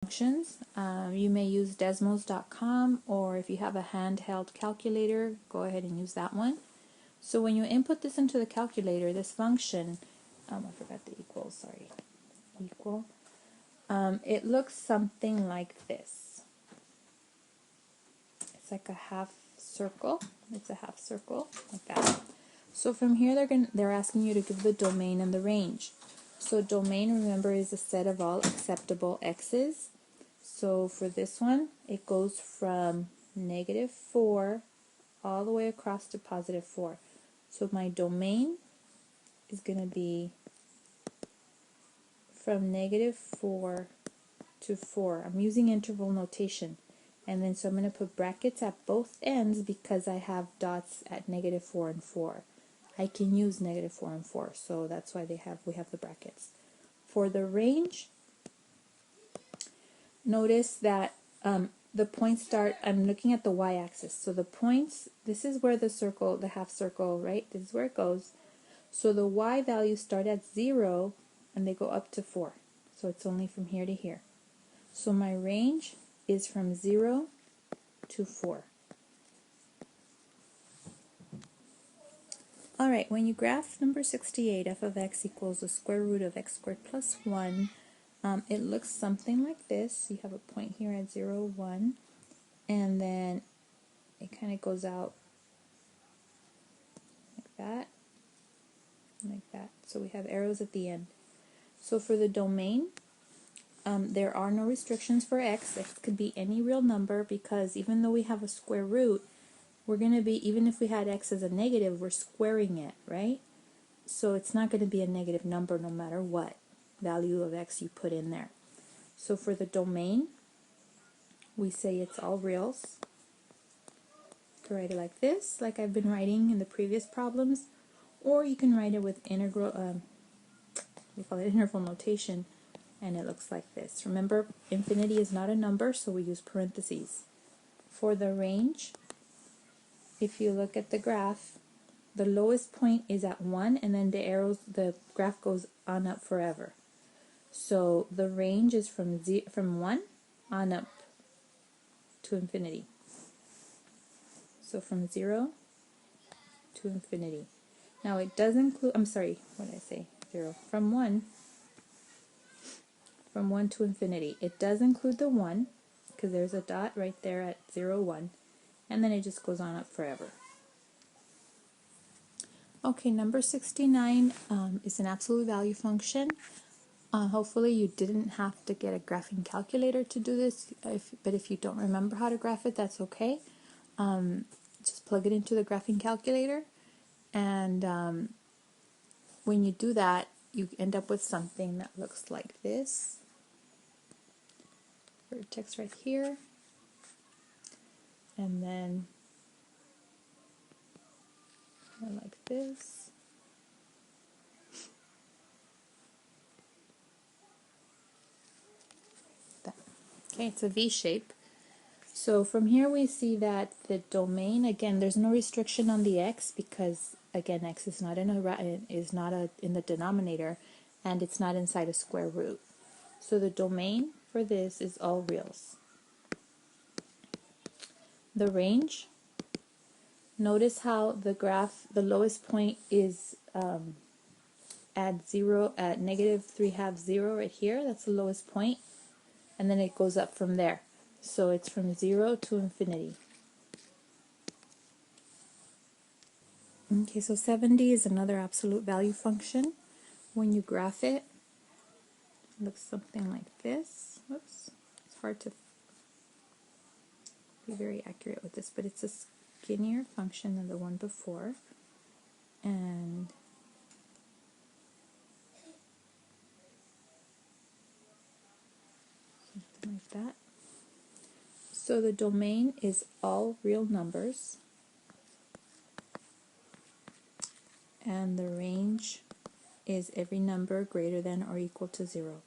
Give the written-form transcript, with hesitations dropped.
functions. You may use Desmos.com, or if you have a handheld calculator, go ahead and use that one. So when you input this into the calculator, this function, I forgot the equal, sorry, equal, it looks something like this. It's like a half circle. It's a half circle, like that. So from here, they're asking you to give the domain and the range. So domain, remember, is a set of all acceptable x's. So for this one, it goes from -4 all the way across to +4. So my domain is going to be from -4 to 4. I'm using interval notation. And then so I'm going to put brackets at both ends because I have dots at -4 and 4. I can use -4 and 4, so that's why we have the brackets. For the range, notice that the points start, I'm looking at the y-axis. So the points, this is where the circle, the half circle, right? This is where it goes. So the y values start at 0 and they go up to 4. So it's only from here to here. So my range is from 0 to 4. Alright, when you graph number 68, f of x equals the square root of x squared plus 1, it looks something like this. You have a point here at 0, 1, and then it kind of goes out like that, like that. So we have arrows at the end. So for the domain, there are no restrictions for x. X could be any real number because even though we have a square root, we're going to be, even if we had x as a negative, we're squaring it, right? So it's not going to be a negative number no matter what value of x you put in there. So for the domain, we say it's all reals. You can write it like this, like I've been writing in the previous problems, or you can write it with integral, we call it interval notation, and it looks like this. Remember, infinity is not a number, so we use parentheses. For the range, if you look at the graph, the lowest point is at 1, and then the graph goes on up forever. So the range is from 1 on up to infinity. So from 0 to infinity. Now it does include, I'm sorry, what did I say? 0. From 1 to infinity. It does include the 1, because there's a dot right there at 0, 1, and then it just goes on up forever. Okay, number 69 is an absolute value function. Hopefully you didn't have to get a graphing calculator to do this, but if you don't remember how to graph it, that's okay. Just plug it into the graphing calculator, and when you do that, you end up with something that looks like this. Vertex right here, and then like this. That. Okay, it's a V shape. So from here we see that the domain, again, there's no restriction on the x because again x is not in the denominator, and it's not inside a square root. So the domain for this is all reals. The range, notice how the graph, the lowest point is at -3/2 0 right here. That's the lowest point, and then it goes up from there. So it's from 0 to infinity. Okay, so 70 is another absolute value function. When you graph it, it looks something like this. Whoops, it's hard to be very accurate with this, but it's a skinnier function than the one before. And something like that. So the domain is all real numbers, and the range is every number greater than or equal to 0.